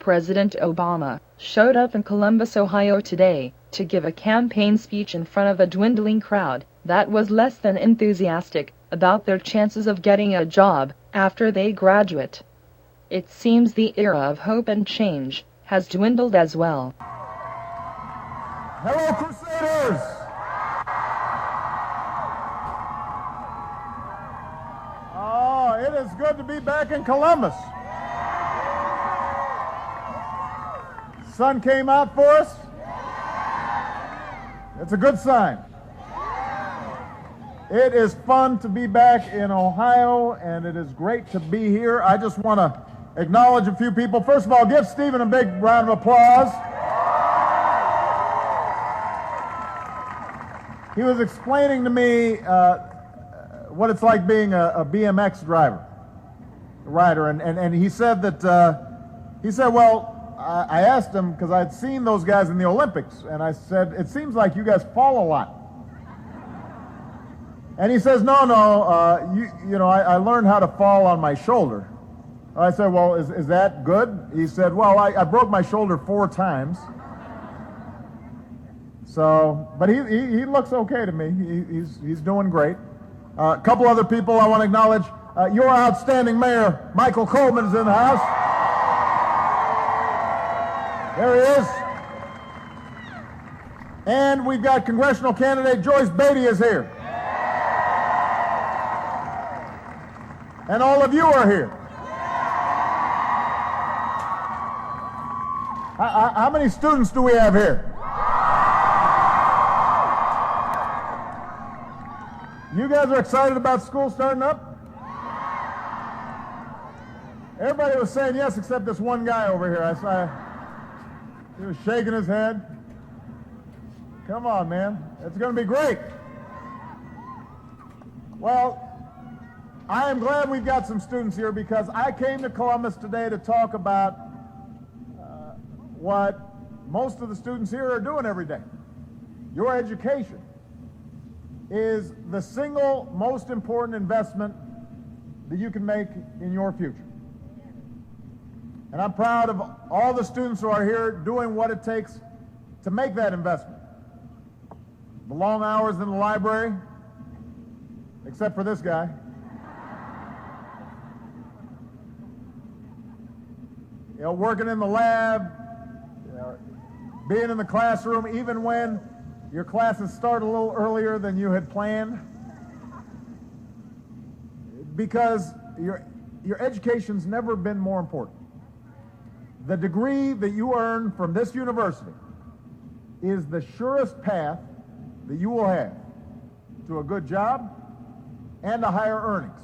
President Obama showed up in Columbus, Ohio today to give a campaign speech in front of a dwindling crowd that was less than enthusiastic about their chances of getting a job after they graduate. It seems the era of hope and change has dwindled as well. Hello, Crusaders! Oh, it is good to be back in Columbus. Sun came out for us. It's a good sign. It is fun to be back in Ohio, and it is great to be here. I just want to acknowledge a few people. First of all, give Stephen a big round of applause. He was explaining to me what it's like being a BMX rider, and he said that, well, I asked him, because I'd seen those guys in the Olympics, and I said, it seems like you guys fall a lot. And he says, no, I learned how to fall on my shoulder. I said, well, is that good? He said, well, I broke my shoulder 4 times. So, but he looks okay to me. He's doing great. A couple other people I want to acknowledge. Your outstanding mayor, Michael Coleman, is in the house. There he is. And we've got congressional candidate Joyce Beatty is here. And all of you are here. How many students do we have here? You guys are excited about school starting up? Everybody was saying yes except this one guy over here. I saw he was shaking his head. Come on, man. It's going to be great. Well, I am glad we've got some students here because I came to Columbus today to talk about what most of the students here are doing every day. Your education is the single most important investment that you can make in your future. And I'm proud of all the students who are here doing what it takes to make that investment. The long hours in the library, except for this guy. Working in the lab, being in the classroom, even when your classes start a little earlier than you had planned. Because your education's never been more important. The degree that you earn from this university is the surest path that you will have to a good job and to higher earnings.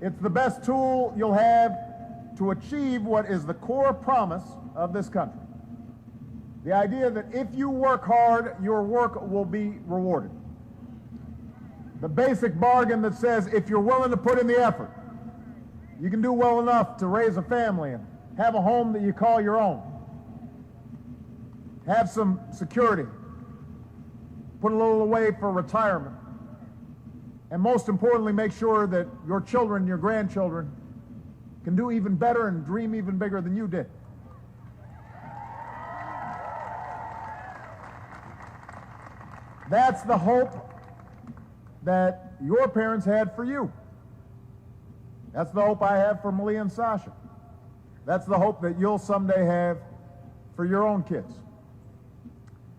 It's the best tool you'll have to achieve what is the core promise of this country. The idea that if you work hard, your work will be rewarded. The basic bargain that says if you're willing to put in the effort, you can do well enough to raise a family and have a home that you call your own. Have some security. Put a little away for retirement. And most importantly, make sure that your children, your grandchildren, can do even better and dream even bigger than you did. That's the hope that your parents had for you. That's the hope I have for Malia and Sasha. That's the hope that you'll someday have for your own kids.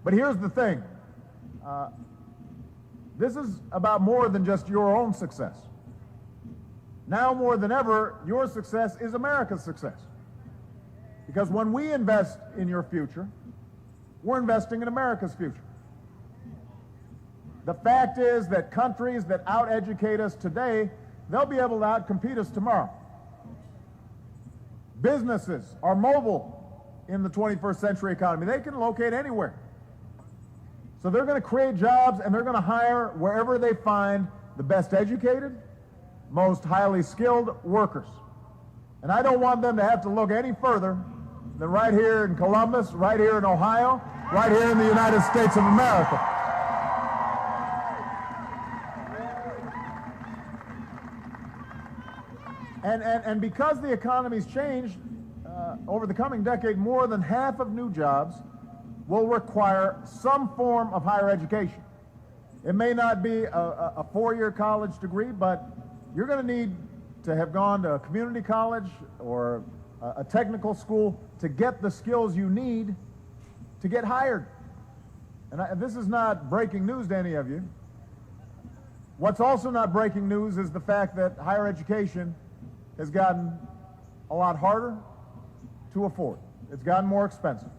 But here's the thing. This is about more than just your own success. Now more than ever, your success is America's success. Because when we invest in your future, we're investing in America's future. The fact is that countries that out-educate us today, they'll be able to out-compete us tomorrow. Businesses are mobile in the 21st century economy. They can locate anywhere. So they're going to create jobs and they're going to hire wherever they find the best educated, most highly skilled workers. And I don't want them to have to look any further than right here in Columbus, right here in Ohio, right here in the United States of America. And because the economy's changed, over the coming decade, more than half of new jobs will require some form of higher education. It may not be a four-year college degree, but you're going to need to have gone to a community college or a technical school to get the skills you need to get hired. And this is not breaking news to any of you. What's also not breaking news is the fact that higher education has gotten a lot harder to afford. It's gotten more expensive.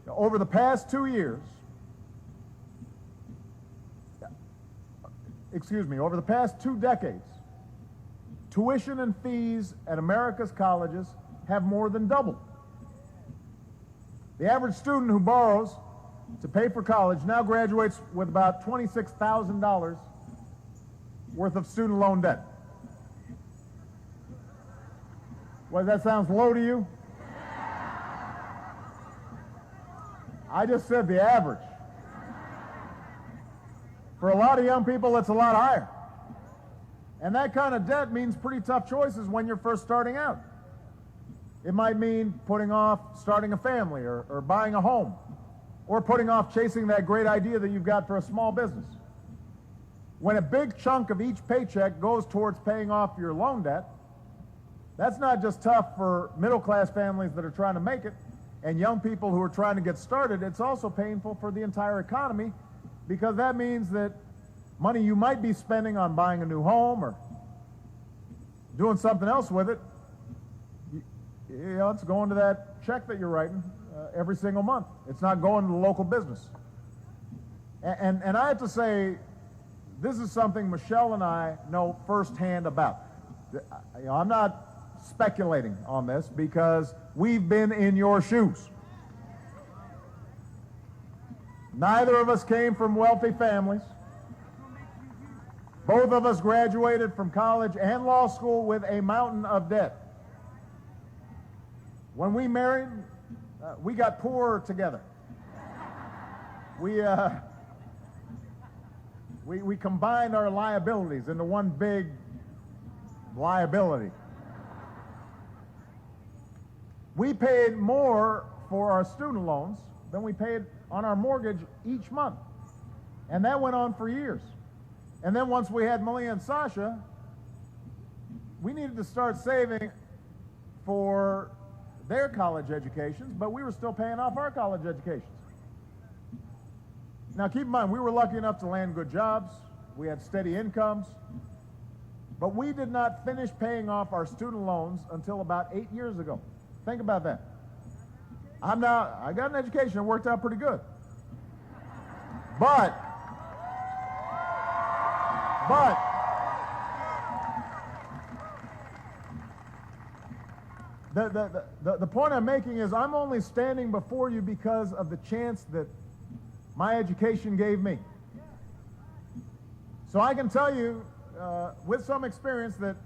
Now, over the past 2 years, over the past 2 decades, tuition and fees at America's colleges have more than doubled. The average student who borrows to pay for college now graduates with about $26,000 worth of student loan debt. Well, that sounds low to you? I just said the average. For a lot of young people, it's a lot higher. And that kind of debt means pretty tough choices when you're first starting out. It might mean putting off starting a family or buying a home, or putting off chasing that great idea that you've got for a small business. When a big chunk of each paycheck goes towards paying off your loan debt, that's not just tough for middle-class families that are trying to make it and young people who are trying to get started, it's also painful for the entire economy, because that means that money you might be spending on buying a new home or doing something else with it, it's going to that check that you're writing every single month. It's not going to the local business. And I have to say, this is something Michelle and I know firsthand about. I'm not speculating on this because we've been in your shoes. Neither of us came from wealthy families. Both of us graduated from college and law school with a mountain of debt. When we married, we got poorer together. We combined our liabilities into one big liability. We paid more for our student loans than we paid on our mortgage each month. And that went on for years. And then once we had Malia and Sasha, we needed to start saving for their college educations, but we were still paying off our college educations. Now keep in mind, we were lucky enough to land good jobs. We had steady incomes. But we did not finish paying off our student loans until about 8 years ago. Think about that. I got an education that worked out pretty good. But the point I'm making is I'm only standing before you because of the chance that my education gave me. So I can tell you with some experience that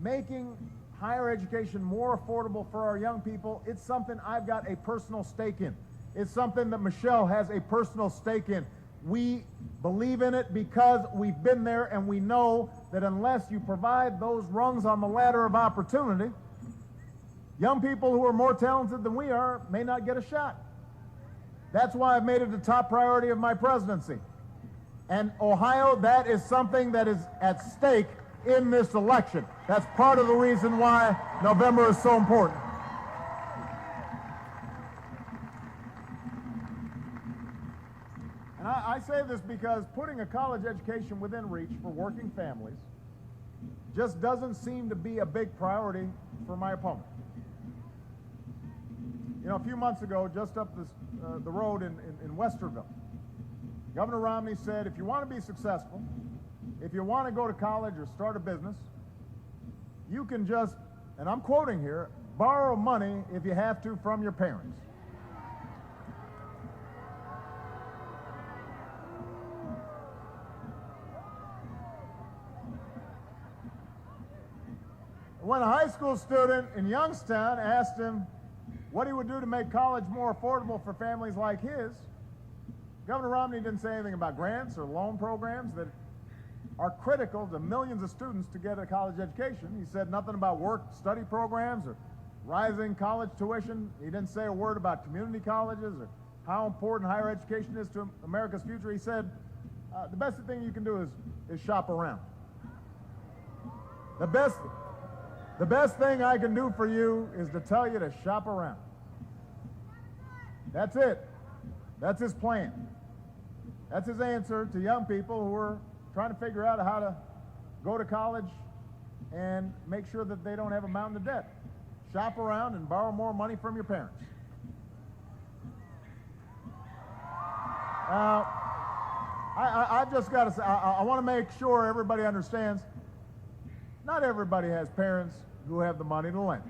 making higher education more affordable for our young people, it's something I've got a personal stake in. It's something that Michelle has a personal stake in. We believe in it because we've been there, and we know that unless you provide those rungs on the ladder of opportunity, young people who are more talented than we are may not get a shot. That's why I've made it a top priority of my presidency. And Ohio, that is something that is at stake in this election. That's part of the reason why November is so important. And I say this because putting a college education within reach for working families just doesn't seem to be a big priority for my opponent. You know, a few months ago, just up the road in Westerville, Governor Romney said, if you want to be successful, if you want to go to college or start a business, you can just, and I'm quoting here, borrow money if you have to from your parents. When a high school student in Youngstown asked him what he would do to make college more affordable for families like his, Governor Romney didn't say anything about grants or loan programs that are critical to millions of students to get a college education. He said nothing about work-study programs or rising college tuition. He didn't say a word about community colleges or how important higher education is to America's future. He said, the best thing you can do is shop around. The best thing I can do for you is to tell you to shop around. That's it. That's his plan. That's his answer to young people who are trying to figure out how to go to college and make sure that they don't have a mountain of debt. Shop around and borrow more money from your parents. Now, I've just got to say, I want to make sure everybody understands, not everybody has parents who have the money to lend.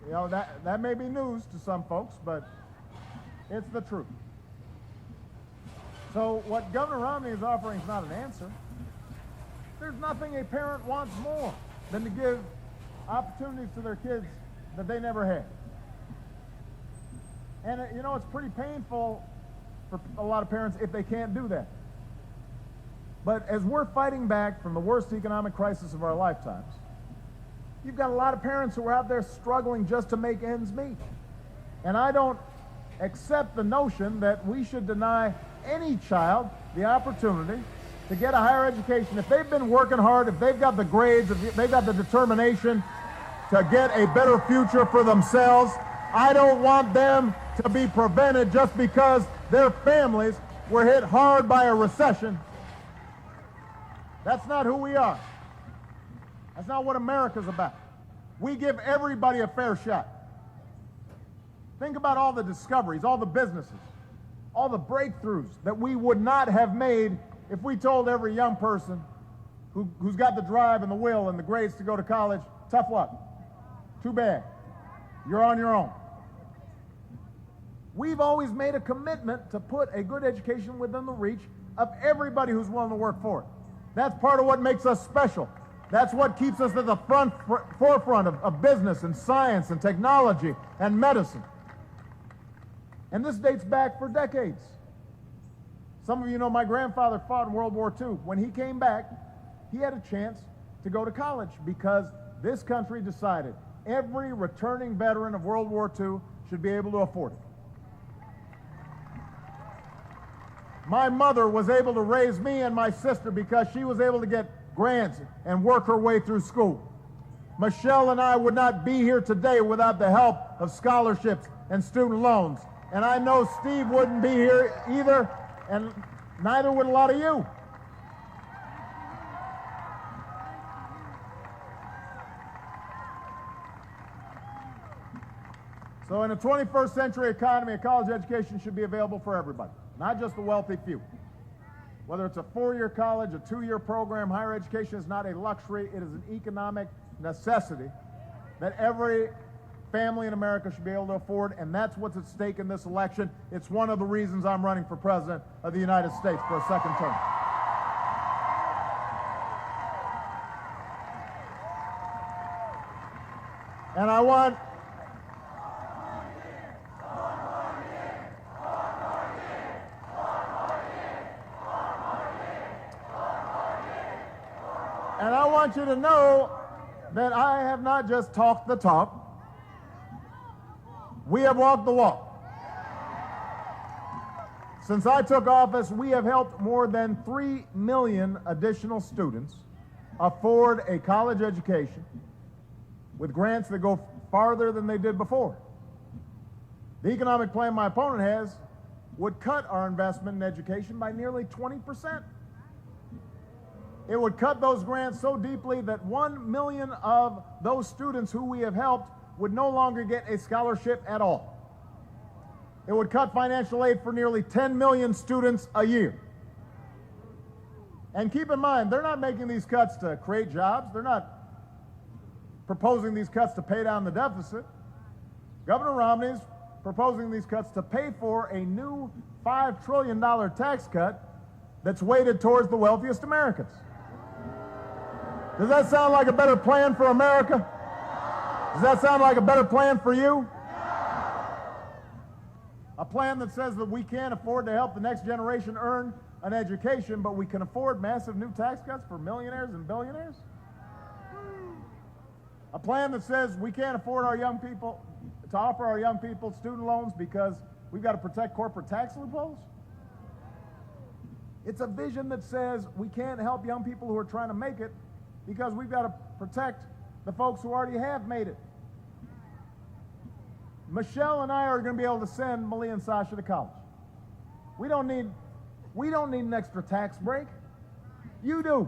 You know, that may be news to some folks, but it's the truth. So what Governor Romney is offering is not an answer. There's nothing a parent wants more than to give opportunities to their kids that they never had. And, you know, it's pretty painful for a lot of parents if they can't do that. But as we're fighting back from the worst economic crisis of our lifetimes, you've got a lot of parents who are out there struggling just to make ends meet. And I don't accept the notion that we should deny any child the opportunity to get a higher education. If they've been working hard, if they've got the grades, if they've got the determination to get a better future for themselves, I don't want them to be prevented just because their families were hit hard by a recession. That's not who we are. That's not what America's about. We give everybody a fair shot. Think about all the discoveries, all the businesses, all the breakthroughs that we would not have made if we told every young person who's got the drive and the will and the grades to go to college, tough luck. Too bad. You're on your own. We've always made a commitment to put a good education within the reach of everybody who's willing to work for it. That's part of what makes us special. That's what keeps us at the forefront of business and science and technology and medicine. And this dates back for decades. Some of you know my grandfather fought in World War II. When he came back, he had a chance to go to college because this country decided every returning veteran of World War II should be able to afford it. My mother was able to raise me and my sister because she was able to get grants and work her way through school. Michelle and I would not be here today without the help of scholarships and student loans. And I know Steve wouldn't be here either, and neither would a lot of you. So in a 21st century economy, a college education should be available for everybody, not just the wealthy few. Whether it's a 4-year college, a 2-year program, higher education is not a luxury. It is an economic necessity that every family in America should be able to afford, and that's what's at stake in this election. It's one of the reasons I'm running for president of the United States for a second term. And I want you to know that I have not just talked the talk. We have walked the walk. Since I took office, we have helped more than 3 million additional students afford a college education with grants that go farther than they did before. The economic plan my opponent has would cut our investment in education by nearly 20%. It would cut those grants so deeply that 1 million of those students who we have helped would no longer get a scholarship at all. It would cut financial aid for nearly 10 million students a year. And keep in mind, they're not making these cuts to create jobs. They're not proposing these cuts to pay down the deficit. Governor Romney's proposing these cuts to pay for a new $5 trillion tax cut that's weighted towards the wealthiest Americans. Does that sound like a better plan for America? Does that sound like a better plan for you? A plan that says that we can't afford to help the next generation earn an education, but we can afford massive new tax cuts for millionaires and billionaires? A plan that says we can't afford our young people to offer our young people student loans because we've got to protect corporate tax loopholes? It's a vision that says we can't help young people who are trying to make it because we've got to protect the folks who already have made it. Michelle and I are going to be able to send Malia and Sasha to college. We don't need an extra tax break. You do.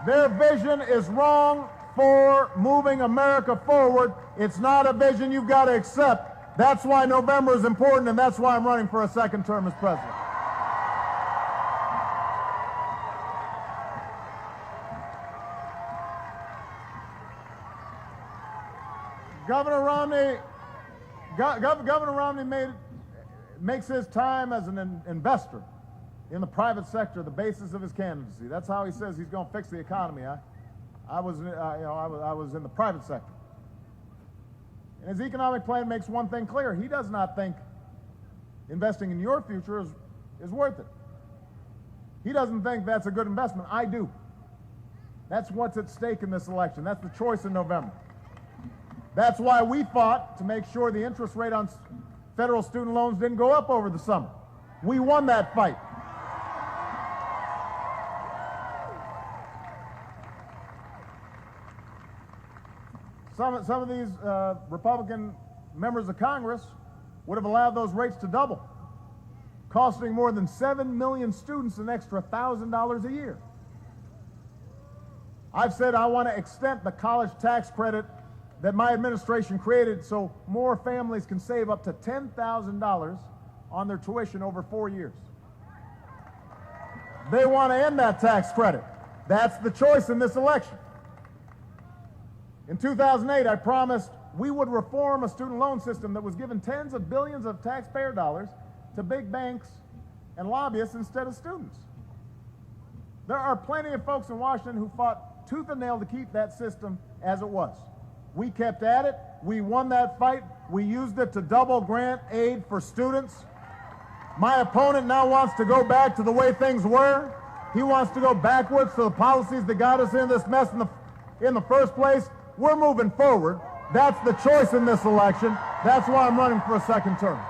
Their vision is wrong for moving America forward. It's not a vision you've got to accept. That's why November is important, and that's why I'm running for a second term as president. Governor Romney makes his time as an investor in the private sector the basis of his candidacy. That's how he says he's going to fix the economy. I was in the private sector. And his economic plan makes one thing clear. He does not think investing in your future is worth it. He doesn't think that's a good investment. I do. That's what's at stake in this election. That's the choice in November. That's why we fought to make sure the interest rate on federal student loans didn't go up over the summer. We won that fight. Some of these Republican members of Congress would have allowed those rates to double, costing more than 7 million students an extra $1,000 a year. I've said I want to extend the college tax credit that my administration created so more families can save up to $10,000 on their tuition over 4 years. They want to end that tax credit. That's the choice in this election. In 2008, I promised we would reform a student loan system that was giving tens of billions of taxpayer dollars to big banks and lobbyists instead of students. There are plenty of folks in Washington who fought tooth and nail to keep that system as it was. We kept at it. We won that fight. We used it to double grant aid for students. My opponent now wants to go back to the way things were. He wants to go backwards to the policies that got us in this mess in the first place. We're moving forward. That's the choice in this election. That's why I'm running for a second term.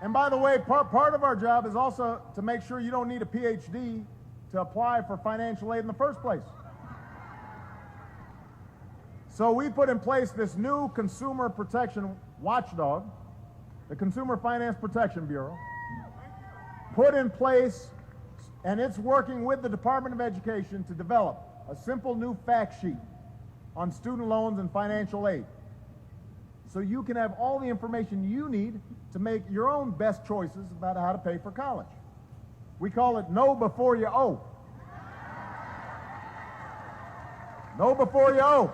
And by the way, part of our job is also to make sure you don't need a PhD to apply for financial aid in the first place. So we put in place this new consumer protection watchdog, the Consumer Finance Protection Bureau, put in place, and it's working with the Department of Education to develop a simple new fact sheet on student loans and financial aid. So you can have all the information you need to make your own best choices about how to pay for college. We call it Know Before You Owe. Know before you owe.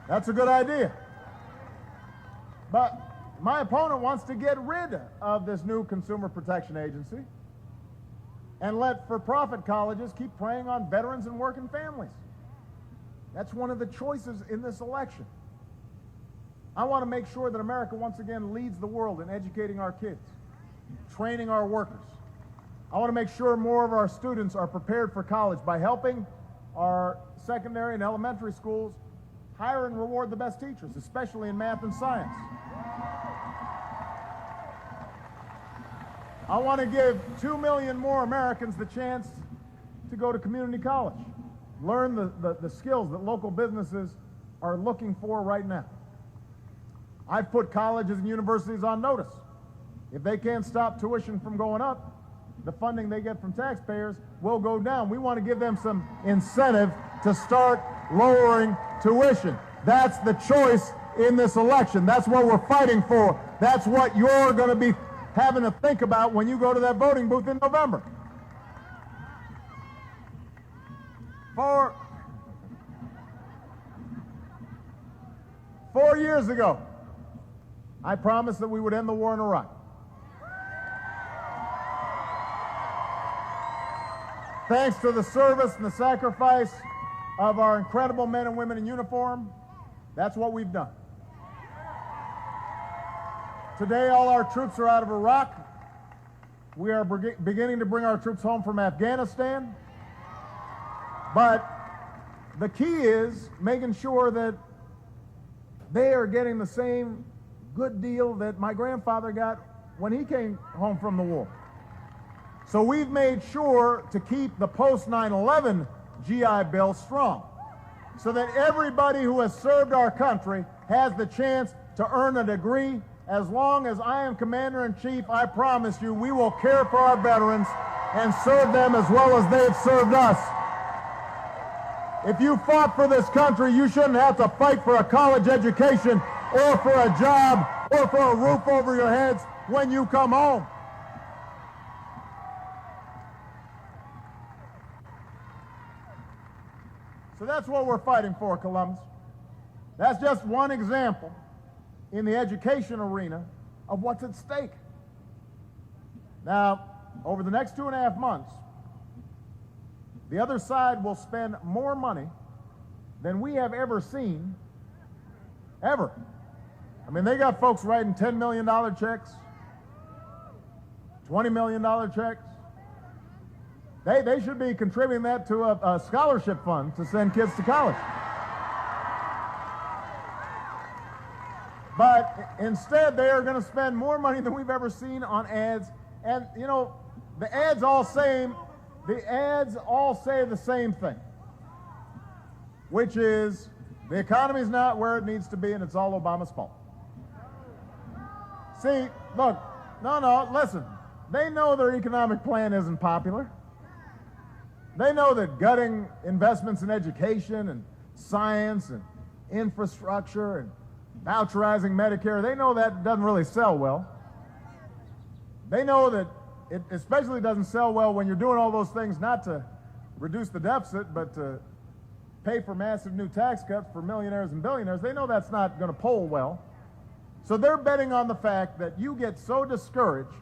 That's a good idea. But my opponent wants to get rid of this new consumer protection agency and let for-profit colleges keep preying on veterans and working families. That's one of the choices in this election. I want to make sure that America once again leads the world in educating our kids, training our workers. I want to make sure more of our students are prepared for college by helping our secondary and elementary schools hire and reward the best teachers, especially in math and science. I want to give 2 million more Americans the chance to go to community college, learn the skills that local businesses are looking for right now. I've put colleges and universities on notice. If they can't stop tuition from going up, the funding they get from taxpayers will go down. We want to give them some incentive to start lowering tuition. That's the choice in this election. That's what we're fighting for. That's what you're going to be having to think about when you go to that voting booth in November. Four years ago, I promised that we would end the war in Iraq. Thanks to the service and the sacrifice of our incredible men and women in uniform, That's what we've done. Today, all our troops are out of Iraq. We are beginning to bring our troops home from Afghanistan. But the key is making sure that they are getting the same good deal that my grandfather got when he came home from the war. So we've made sure to keep the post-9/11 GI Bill strong, so that everybody who has served our country has the chance to earn a degree. As long as I am Commander-in-Chief, I promise you we will care for our veterans and serve them as well as they've served us. If you fought for this country, you shouldn't have to fight for a college education or for a job or for a roof over your heads when you come home. So that's what we're fighting for, Columbus. That's just one example in the education arena of what's at stake. Now, over the next 2.5 months, the other side will spend more money than we have ever seen, ever. I mean, they got folks writing $10 million checks, $20 million checks. They should be contributing that to a scholarship fund to send kids to college. But instead, they are going to spend more money than we've ever seen on ads. And, you know, the ads all say the same thing, which is the economy's not where it needs to be, and it's all Obama's fault. See, look, no, listen. They know their economic plan isn't popular. They know that gutting investments in education and science and infrastructure and voucherizing Medicare, they know that doesn't really sell well. They know that it especially doesn't sell well when you're doing all those things not to reduce the deficit, but to pay for massive new tax cuts for millionaires and billionaires. They know that's not going to poll well. So they're betting on the fact that you get so discouraged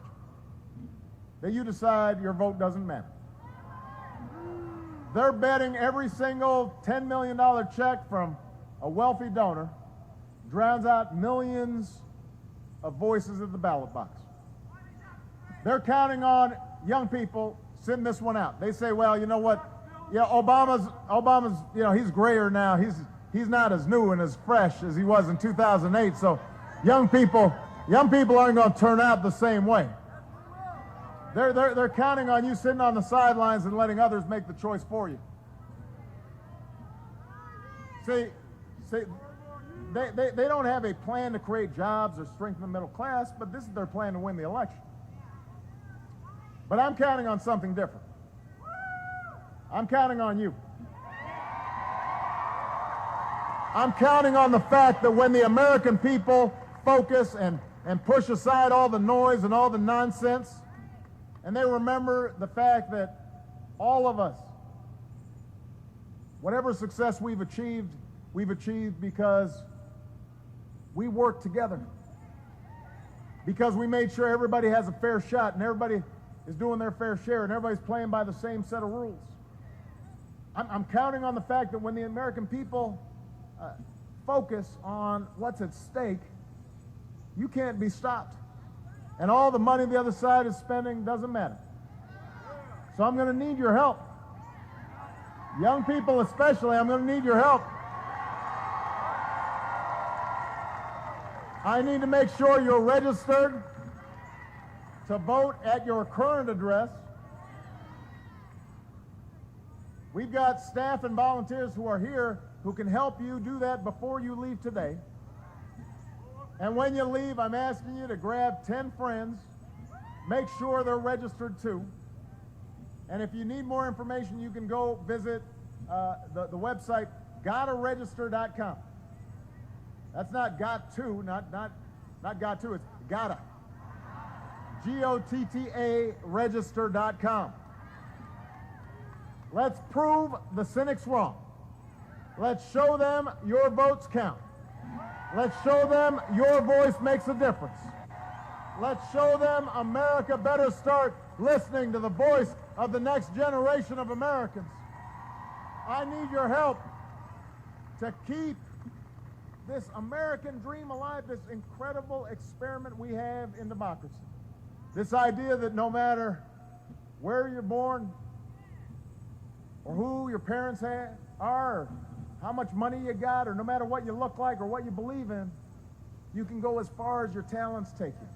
that you decide your vote doesn't matter. They're betting every single $10 million check from a wealthy donor drowns out millions of voices at the ballot box. They're counting on young people sitting this one out. They say, well, you know what? Yeah, Obama's, you know, he's grayer now. He's not as new and as fresh as he was in 2008. So young people aren't going to turn out the same way. They're counting on you sitting on the sidelines and letting others make the choice for you. See, they don't have a plan to create jobs or strengthen the middle class, but this is their plan to win the election. But I'm counting on something different. I'm counting on you. I'm counting on the fact that when the American people focus and push aside all the noise and all the nonsense, and they remember the fact that all of us, whatever success we've achieved because we worked together. Because we made sure everybody has a fair shot and everybody is doing their fair share and everybody's playing by the same set of rules. I'm counting on the fact that when the American people focus on what's at stake, you can't be stopped. And all the money the other side is spending doesn't matter. So I'm going to need your help. Young people especially, I'm going to need your help. I need to make sure you're registered to vote at your current address. We've got staff and volunteers who are here who can help you do that before you leave today. And when you leave, I'm asking you to grab 10 friends. Make sure they're registered too. And if you need more information, you can go visit the website gottaregister.com. That's not got to, not got to, it's gotta. Gotta register.com. Let's prove the cynics wrong. Let's show them your votes count. Let's show them your voice makes a difference. Let's show them America better start listening to the voice of the next generation of Americans. I need your help to keep this American dream alive, this incredible experiment we have in democracy. This idea that no matter where you're born, or who your parents are, or how much money you got, or no matter what you look like or what you believe in, you can go as far as your talents take you.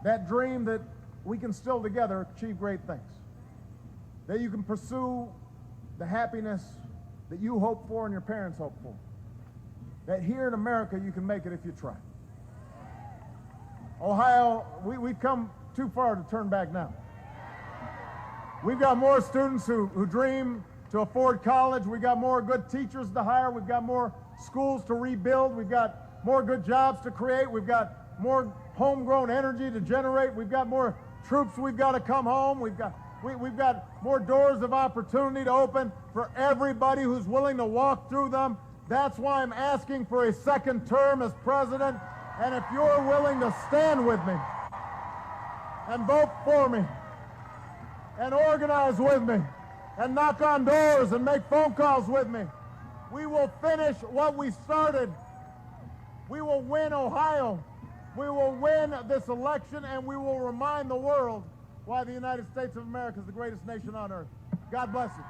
That dream that we can still together achieve great things. That you can pursue the happiness that you hope for and your parents hope for. That here in America you can make it if you try. Ohio, we've come too far to turn back now. We've got more students who dream to afford college. We've got more good teachers to hire. We've got more schools to rebuild. We've got more good jobs to create. We've got more homegrown energy to generate. We've got more troops we've got to come home. We've got more doors of opportunity to open for everybody who's willing to walk through them. That's why I'm asking for a second term as president. And if you're willing to stand with me and vote for me and organize with me and knock on doors and make phone calls with me, we will finish what we started. We will win Ohio. We will win this election, and we will remind the world why the United States of America is the greatest nation on earth. God bless you.